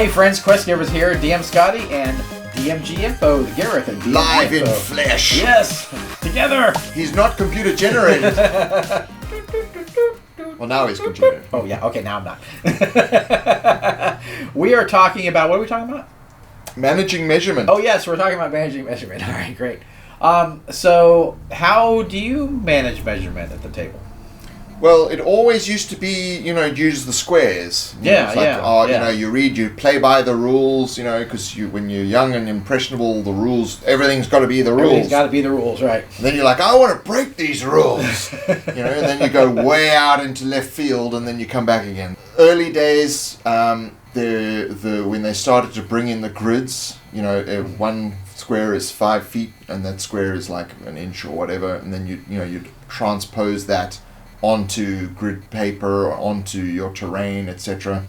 Hey friends, Quest Givers here, DM Scotty and DMG Info, the Gareth and DMG Live Info. in flesh. Yes, together. He's not computer generated. Well, now he's computer. Oh yeah, okay, now I'm not. We are talking about, what are we talking about? Managing measurement. Oh yes, we're talking about managing measurement. All right, great. So how do you manage measurement at the table? Well, it always used to be, use the squares. Yeah, yeah. You play by the rules, because when you're young and impressionable, the rules, everything's got to be the rules. Everything's got to be the rules, right? And then you're like, I want to break these rules. And then you go way out into left field and then you come back again. Early days, when they started to bring in the grids, one square is 5 feet and that square is like an inch or whatever, and then you transpose that onto grid paper or onto your terrain, etc.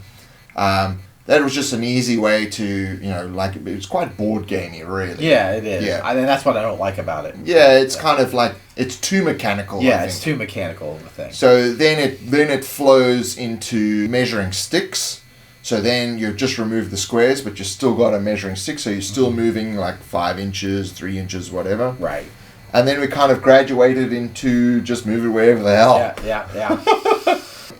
That was just an easy way to, it's quite board gamey, really. Yeah, it is. Yeah. I mean, that's what I don't like about it. Yeah, it's kind of like, it's too mechanical. Yeah, I think. it's too mechanical of a thing. So then it flows into measuring sticks. So then you just remove the squares, but you still got a measuring stick, so you're still moving like 5 inches, 3 inches, whatever. Right. And then we kind of graduated into just move it wherever the hell. Yeah.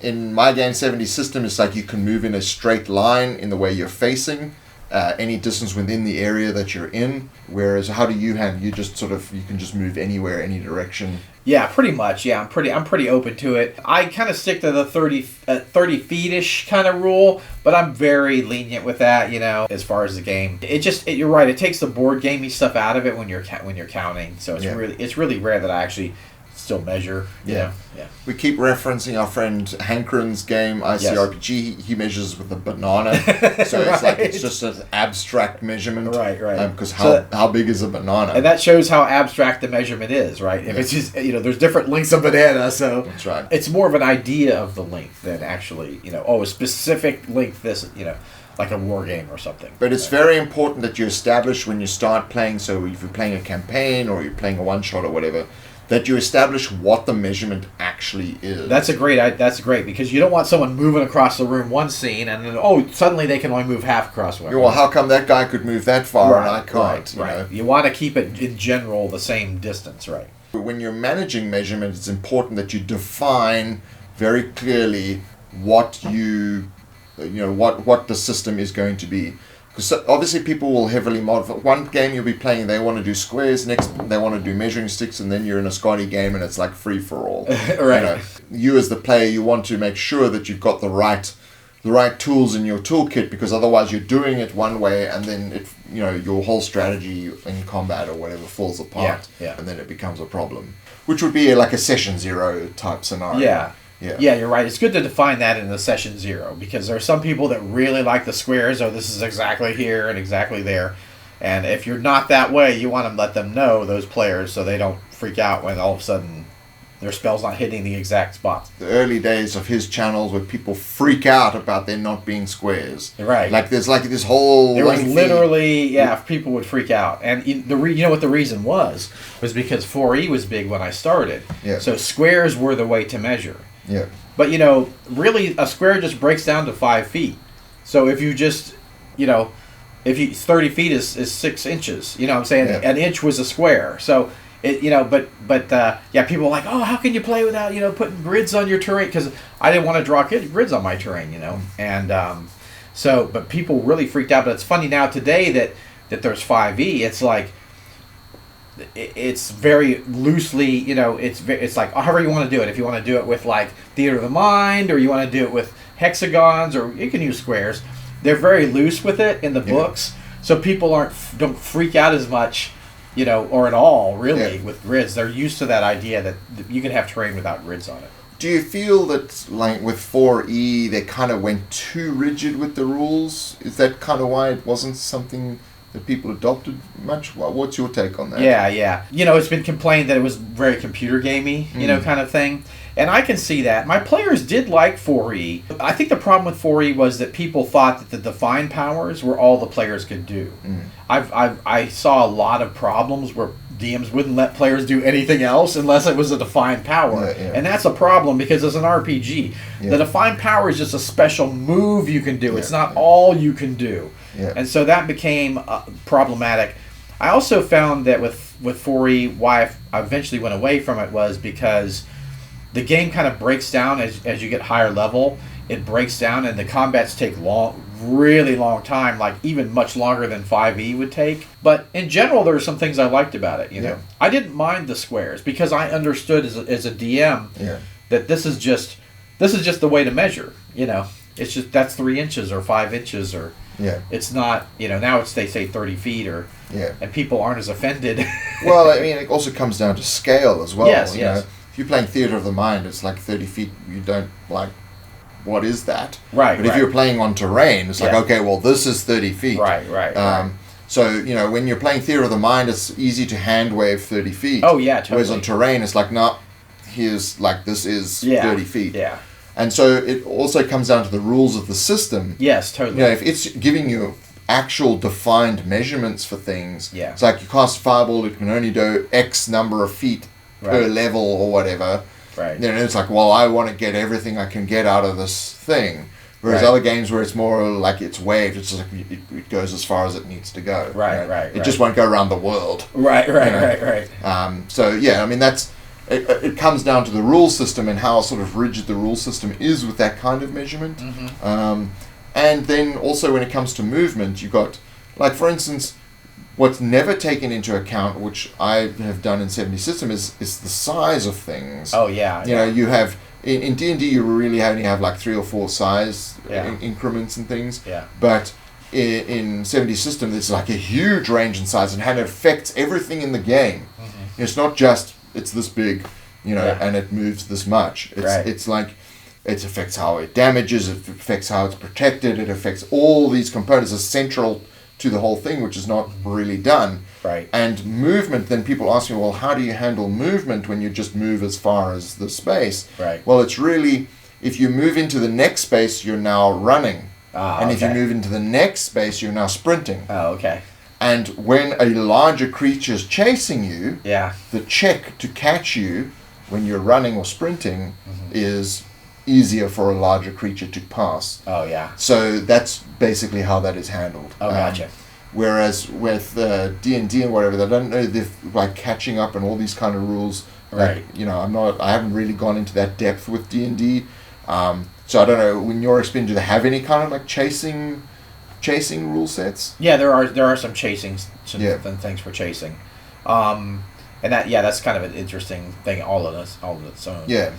In my Game 70 system, it's like you can move in a straight line in the way you're facing, any distance within the area that you're in. Whereas, how do you handle? You can just move anywhere, any direction. Yeah, pretty much. Yeah, I'm pretty open to it. I kind of stick to the 30 feet-ish kind of rule, but I'm very lenient with that. As far as the game, you're right. It takes the board gamey stuff out of it when you're counting. So it's really rare that I actually still measure. Yeah. We keep referencing our friend Hankron's game ICRPG. Yes. He measures with a banana, so it's Right. like it's just an abstract measurement. Right. Because how big is a banana? And that shows how abstract the measurement is, right? If it's just there's different lengths of banana, so that's right. It's more of an idea of the length than actually a specific length. This like a war game or something. But it's very important that you establish when you start playing. So if you're playing a campaign or you're playing a one shot or whatever, that you establish what the measurement actually is. That's great because you don't want someone moving across the room one scene and then suddenly they can only move half across one. Well, how come that guy could move that far and I can't? Right. You want to keep it in general the same distance, right? When you're managing measurement, it's important that you define very clearly what what the system is going to be. Because obviously people will heavily modify. One game you'll be playing, they want to do squares. Next, they want to do measuring sticks, and then you're in a Scotty game, and it's like free for all. Right. You as the player, you want to make sure that you've got the right tools in your toolkit, because otherwise you're doing it one way, and then your whole strategy in combat or whatever falls apart, and then it becomes a problem. Which would be like a session 0 type scenario. Yeah, you're right. It's good to define that in the session 0 because there are some people that really like the squares. Oh, this is exactly here and exactly there. And if you're not that way, you want to let them know, those players, so they don't freak out when all of a sudden their spell's not hitting the exact spot. The early days of his channels where people freak out about there not being squares. Right. Like there's like this whole... There was literally, people would freak out. And you know what the reason was because 4E was big when I started. Yeah. So squares were the way to measure. Yeah. But, really a square just breaks down to 5 feet. So if you just, if 30 feet is 6 inches, you know what I'm saying? Yeah. An inch was a square. So, people are like, oh, how can you play without, putting grids on your terrain? Because I didn't want to draw grids on my terrain, And but people really freaked out. But it's funny now today that there's 5e. It's like, it's very loosely, it's like however you want to do it. If you want to do it with like theater of the mind, or you want to do it with hexagons, or you can use squares. They're very loose with it in the books, so people don't freak out as much, or at all really with grids. They're used to that idea that you can have terrain without grids on it. Do you feel that like with 4E they kind of went too rigid with the rules? Is that kind of why it wasn't something that people adopted much? What's your take on that? Yeah. It's been complained that it was very computer gamey, kind of thing. And I can see that. My players did like 4E. I think the problem with 4E was that people thought that the defined powers were all the players could do. I saw a lot of problems where DMs wouldn't let players do anything else unless it was a defined power. And that's a problem because as an RPG, the defined power is just a special move you can do. It's not all you can do. And so that became problematic. I also found that with 4E, why I eventually went away from it was because the game kind of breaks down as you get higher level. It breaks down and the combats take really long time, like even much longer than 5E would take. But in general, there are some things I liked about it. You know, I didn't mind the squares because I understood as a DM that this is just the way to measure. You know, it's just that's 3 inches or 5 inches or it's not. You know, now they say 30 feet or and people aren't as offended. Well, I mean, it also comes down to scale as well. Yes, you know, if you're playing Theatre of the Mind, it's like 30 feet. You don't like. What is that? Right. But if you're playing on terrain, it's like, okay, well, this is 30 feet. Right. So, you know, when you're playing Theatre of the Mind, it's easy to hand wave 30 feet. Oh, yeah, totally. Whereas on terrain, it's like, no, here's, like, this is 30 feet. Yeah. And so it also comes down to the rules of the system. Yes, totally. You know, if it's giving you actual defined measurements for things, it's like you cast a fireball, it can only do X number of feet per level or whatever. Right. You know, it's like, well, I want to get everything I can get out of this thing. Whereas other games where it's more like it's waved, it's just like it goes as far as it needs to go. Right. It just won't go around the world. Right. So, yeah, I mean, it comes down to the rule system and how sort of rigid the rule system is with that kind of measurement. And then also when it comes to movement, you've got, like, for instance, what's never taken into account, which I have done in 70 System, is the size of things. Oh, yeah. You know, you have... In D&D, you really only have like 3 or 4 size increments and things. Yeah. But in 70 System, there's like a huge range in size and how it affects everything in the game. It's not just, it's this big, you know, and it moves this much. It's like... It affects how it damages, it affects how it's protected, it affects all these components as central to the whole thing, which is not really done. Right. And movement, then people ask me, well, how do you handle movement when you just move as far as the space? Right. Well, it's really, if you move into the next space, you're now running. If you move into the next space, you're now sprinting. Oh, okay. And when a larger creature is chasing you, the check to catch you when you're running or sprinting is easier for a larger creature to pass. Oh, yeah. So that's basically how that is handled. Oh, gotcha. Whereas with D&D and whatever, they don't know like catching up and all these kind of rules. Right. Like, you know, I haven't really gone into that depth with D&D. So I don't know, in your experience, do they have any kind of like chasing rule sets? Yeah, there are some chasing, some things for chasing. And that's kind of an interesting thing all of its own. Yeah.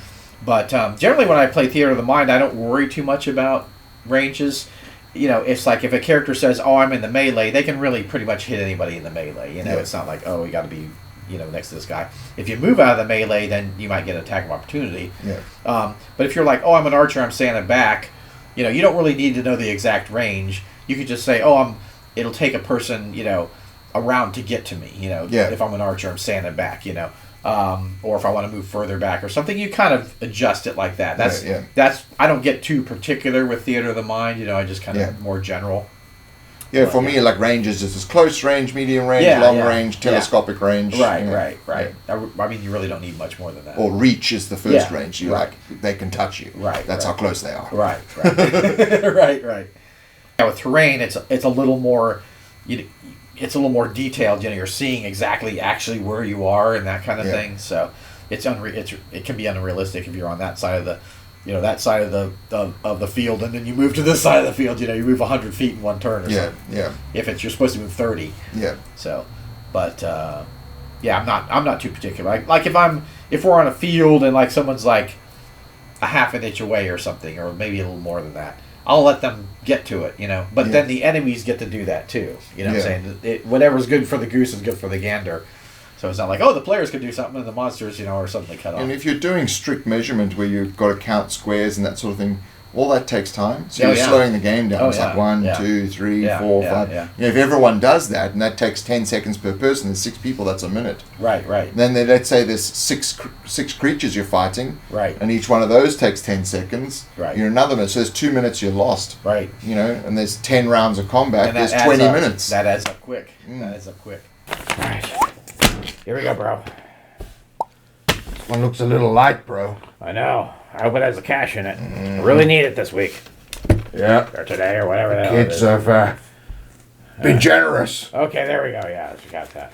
But generally when I play Theater of the Mind, I don't worry too much about ranges. You know, it's like if a character says, oh, I'm in the melee, they can really pretty much hit anybody in the melee. You know, it's not like, oh, we got to be, you know, next to this guy. If you move out of the melee, then you might get an attack of opportunity. Yeah. But if you're like, oh, I'm an archer, I'm standing back, you know, you don't really need to know the exact range. You could just say, oh, it'll take a person, you know, a round to get to me, you know. If I'm an archer, I'm standing back, you know. Or if I want to move further back or something, you kind of adjust it like that. That's I don't get too particular with Theater of the Mind, you know, I just kind of more general. Yeah, for me, like ranges, it's close range, medium range, long range, telescopic range. Right. I mean, you really don't need much more than that. Or reach is the first range. You like, they can touch you. That's how close they are. Right. Right. Yeah, with terrain, it's a little more... It's a little more detailed. You know, you're seeing actually where you are and that kind of thing. So it can be unrealistic if you're on that side of the, you know, that side of the field, and then you move to this side of the field. You know, you move 100 feet in one turn. Or something. If you're supposed to move 30. Yeah. So, but I'm not too particular. Like if we're on a field and like someone's like a half an inch away or something, or maybe a little more than that, I'll let them get to it, you know. But then the enemies get to do that too. You know what I'm saying? Whatever's good for the goose is good for the gander. So it's not like, oh, the players can do something and the monsters, you know, are suddenly cut off. And if you're doing strict measurement where you've got to count squares and that sort of thing, all that takes time. So you're slowing the game down. It's like 1, 2, 3, 4, 5. You know, if everyone does that, and that takes 10 seconds per person, there's 6 people, that's a minute. Right. Then let's say there's six creatures you're fighting. Right. And each one of those takes 10 seconds. Right. You're another minute. So there's 2 minutes you're lost. Right. You know, and there's 10 rounds of combat. There's 20 minutes. That adds up quick. Right. Here we go, bro. One looks a little light, bro. I know. I hope it has the cash in it. I really need it this week. Yeah. Or today, or whatever the hell it Kids is. have been generous. Okay, there we go. Yeah, I got that.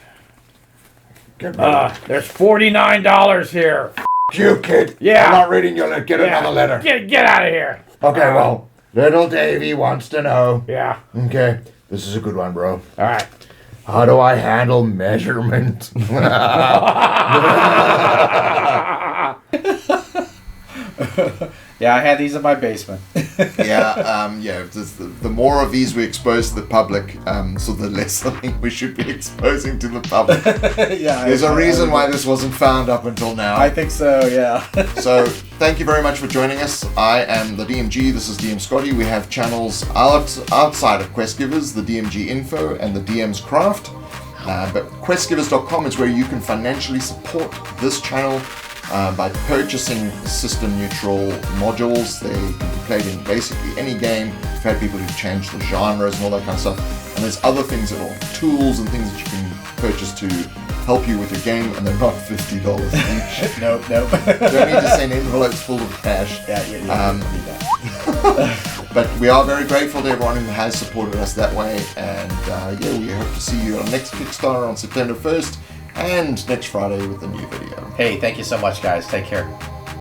Get rid There's $49 here. you, kid. Yeah. I'm not reading your letter. Get another letter. Get out of here. Okay, well, little Davy wants to know. Yeah. Okay, this is a good one, bro. All right. How do I handle measurement? Yeah, I had these in my basement. The more of these we expose to the public, so the less I think we should be exposing to the public. Yeah, There's a reason why this wasn't found up until now. I think so. Yeah. So, thank you very much for joining us. I am the DMG, this is DM Scotty. We have channels outside of Quest Givers, the DMG Info and the DM's Craft. But questgivers.com is where you can financially support this channel by purchasing system-neutral modules. They can be played in basically any game. We've had people who've changed the genres and all that kind of stuff. And there's other things that are tools and things that you can purchase to help you with your game, and they're not $50 each. Nope. You don't need to send envelopes full of cash. Yeah. Need that. But we are very grateful to everyone who has supported us that way. And we hope to see you on next Kickstarter on September 1st and next Friday with a new video. Hey, thank you so much, guys. Take care.